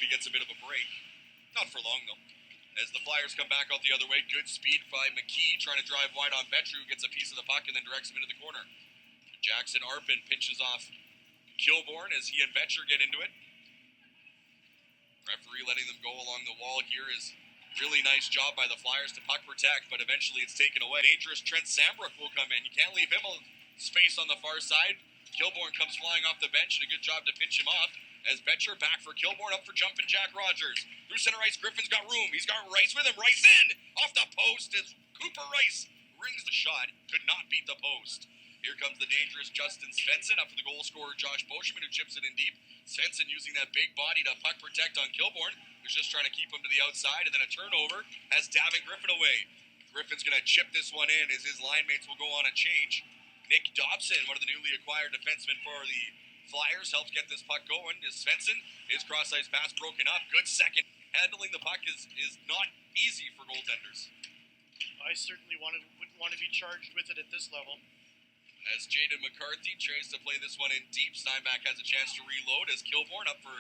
He gets a bit of a break. Not for long, though. As the Flyers come back out the other way, good speed by McKee, trying to drive wide on Betcher, who gets a piece of the puck and then directs him into the corner. Jackson Arpin pinches off Kilborn as he and Betcher get into it. Referee letting them go along the wall here is really nice job by the Flyers to puck protect, but eventually it's taken away. Dangerous Trent Sambrook will come in. You can't leave him space on the far side. Kilborn comes flying off the bench, and a good job to pinch him off. As Betcher back for Kilborn, up for jumping Jack Rogers. Through center ice, Griffin's got room. He's got Rice with him. Rice in! Off the post as Cooper Rice rings the shot. Could not beat the post. Here comes the dangerous Justin Svensson up for the goal scorer Josh Boschman, who chips it in deep. Svensson using that big body to puck protect on Kilborn, who's just trying to keep him to the outside, and then a turnover has Davin Griffin away. Griffin's going to chip this one in as his line mates will go on a change. Nick Dobson, one of the newly acquired defensemen for the Flyers, helps get this puck going. As Svensson, his cross-ice pass broken up. Good second. Handling the puck is not easy for goaltenders. I certainly wouldn't want to be charged with it at this level. As Jaden McCarthy tries to play this one in deep, Steinbach has a chance to reload as Kilborn up for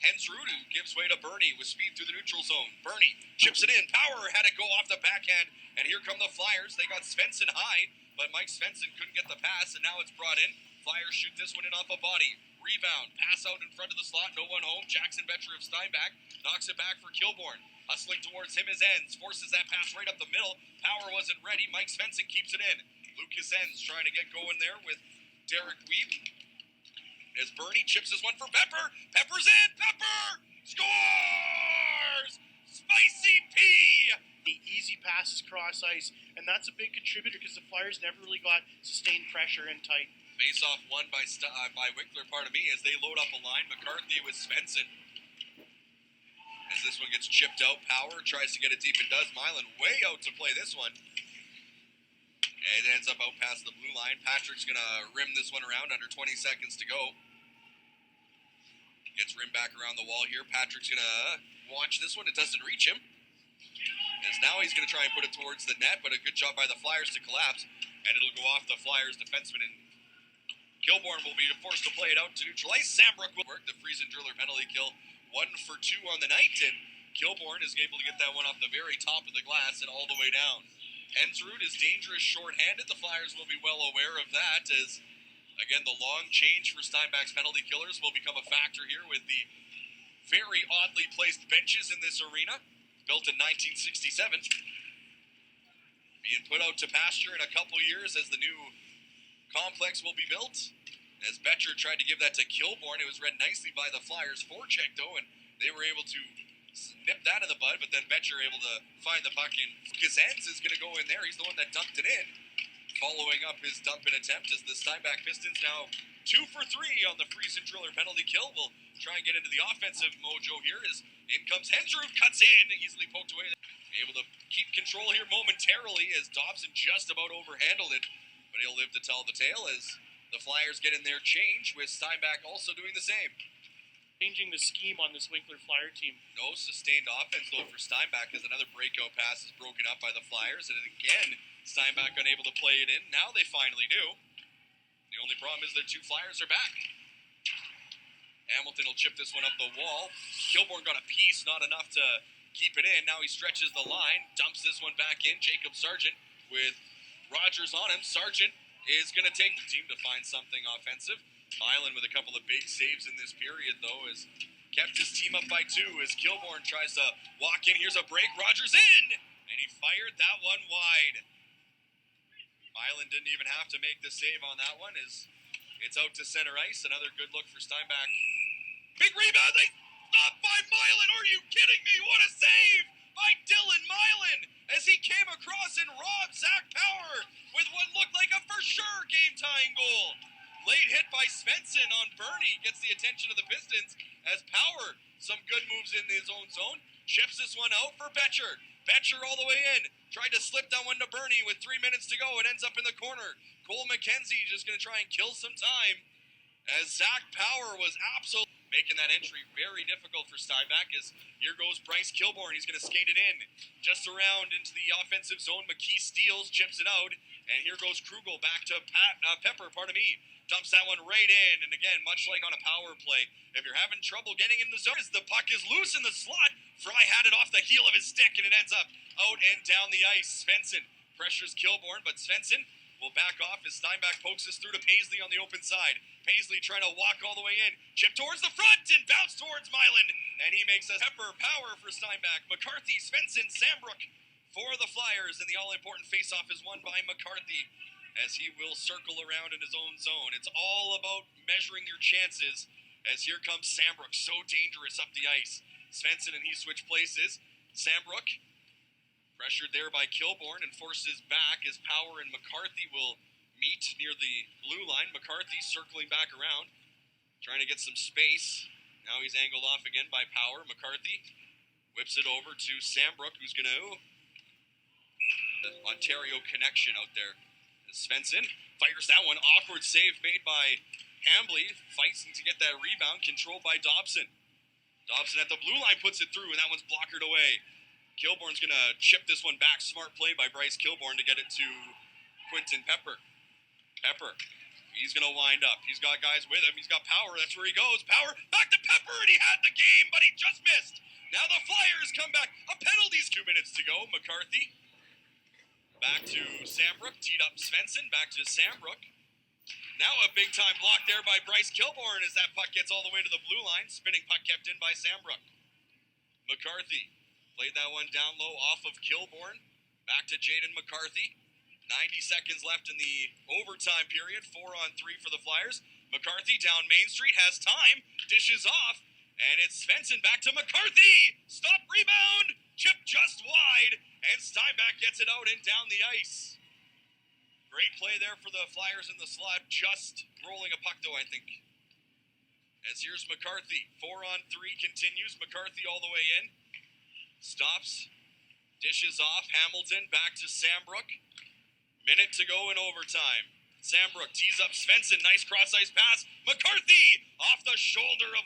Hensrud, who gives way to Bernie with speed through the neutral zone. Bernie chips it in. Power had it go off the backhand, and here come the Flyers. They got Svensson high, but Mike Svensson couldn't get the pass, and now it's brought in. Flyers shoot this one in off a body. Rebound. Pass out in front of the slot. No one home. Jackson Betcher of Steinbach knocks it back for Kilborn. Hustling towards him is Enns. Forces that pass right up the middle. Power wasn't ready. Mike Svensson keeps it in. Lucas Enns trying to get going there with Derek Weep. As Bernie chips this one for Pepper. Pepper's in. Pepper scores! Spicy P! The easy passes cross ice, and that's a big contributor because the Flyers never really got sustained pressure in tight. Face-off won by Winkler, as they load up a line. McCarthy with Svensson. As this one gets chipped out, Power tries to get it deep and does. Milan way out to play this one. And it ends up out past the blue line. Patrick's going to rim this one around under 20 seconds to go. Gets rimmed back around the wall here. Patrick's going to watch this one. It doesn't reach him. As now he's going to try and put it towards the net, but a good job by the Flyers to collapse. And it'll go off the Flyers defenseman, and Kilborn will be forced to play it out to neutralize. Sambrook will work the Friesen Driller penalty kill. 1 for 2 on the night, and Kilborn is able to get that one off the very top of the glass and all the way down. Hensrud is dangerous short-handed. The Flyers will be well aware of that, as, again, the long change for Steinbach's penalty killers will become a factor here with the very oddly placed benches in this arena, built in 1967. Being put out to pasture in a couple years as the new complex will be built. As Betcher tried to give that to Kilborn, it was read nicely by the Flyers forecheck, though, and they were able to nip that in the bud, but then Betcher able to find the puck in. Lucas Enns is going to go in there. He's the one that dumped it in. Following up his dumping attempt as the Steinbach Pistons now 2 for 3 on the Friesen Driller penalty kill. Will try and get into the offensive mojo here as in comes Hensrud, cuts in, easily poked away. Able to keep control here momentarily as Dobson just about overhandled it, but he'll live to tell the tale as the Flyers get in their change, with Steinbach also doing the same. Changing the scheme on this Winkler Flyer team. No sustained offense, though, for Steinbach, as another breakout pass is broken up by the Flyers, and again, Steinbach unable to play it in. Now they finally do. The only problem is their 2 Flyers are back. Hamilton will chip this one up the wall. Kilborn got a piece, not enough to keep it in. Now he stretches the line, dumps this one back in. Jacob Sargent with Rogers on him. Sargent is going to take the team to find something offensive. Milan with a couple of big saves in this period, though, has kept his team up by 2 as Kilborn tries to walk in. Here's a break. Rogers in! And he fired that one wide. Milan didn't even have to make the save on that one as it's out to center ice. Another good look for Steinbach. Big rebound. They stopped by Milan. Are you kidding me? What a save by Dylan Milan as he came across and robbed Zach Power with what looked like a for-sure game-tying goal. Late hit by Svensson on Bernie gets the attention of the Pistons as Power, some good moves in his own zone, chips this one out for Betcher. Betcher all the way in. Tried to slip that one to Bernie with 3 minutes to go. It ends up in the corner. Cole McKenzie just going to try and kill some time as Zach Power was absolutely making that entry very difficult for Steinbach as here goes Bryce Kilborn. He's going to skate it in just around into the offensive zone. McKee steals, chips it out, and here goes Krugel back to Pepper, dumps that one right in, and again, much like on a power play, if you're having trouble getting in the zone, as the puck is loose in the slot, Fry had it off the heel of his stick, and it ends up out and down the ice. Svensson pressures Kilborn, but Svensson will back off as Steinbach pokes this through to Paisley on the open side. Paisley trying to walk all the way in, chip towards the front, and bounce towards Mylan, and he makes a pepper power for Steinbach. McCarthy, Svensson, Sambrook for the Flyers, and the all-important face-off is won by McCarthy, as he will circle around in his own zone. It's all about measuring your chances, as here comes Sambrook, so dangerous up the ice. Svensson and he switch places. Sambrook, pressured there by Kilborn, and forces back as Power and McCarthy will meet near the blue line. McCarthy circling back around, trying to get some space. Now he's angled off again by Power. McCarthy whips it over to Sambrook, who's going to... the Ontario connection out there. Svensson fires that one. Awkward save made by Hambly. Fights to get that rebound. Controlled by Dobson. Dobson at the blue line puts it through, and that one's blockered away. Kilborn's going to chip this one back. Smart play by Bryce Kilborn to get it to Quinton Pepper. Pepper. He's going to wind up. He's got guys with him. He's got Power. That's where he goes. Power back to Pepper, and he had the game, but he just missed. Now the Flyers come back. A penalty's 2 minutes to go. McCarthy. Back to Sambrook, teed up Svensson, back to Sambrook. Now a big-time block there by Bryce Kilborn as that puck gets all the way to the blue line. Spinning puck kept in by Sambrook. McCarthy played that one down low off of Kilborn. Back to Jaden McCarthy. 90 seconds left in the overtime period. 4-on-3 for the Flyers. McCarthy down Main Street, has time, dishes off, and it's Svensson back to McCarthy. Stop, rebound, chip just wide. And Steinbach gets it out and down the ice. Great play there for the Flyers in the slot. Just rolling a puck, though, I think. As here's McCarthy. 4-on-3 continues. McCarthy all the way in. Stops. Dishes off. Hamilton back to Sambrook. Minute to go in overtime. Sambrook tees up Svensson. Nice cross-ice pass. McCarthy off the shoulder of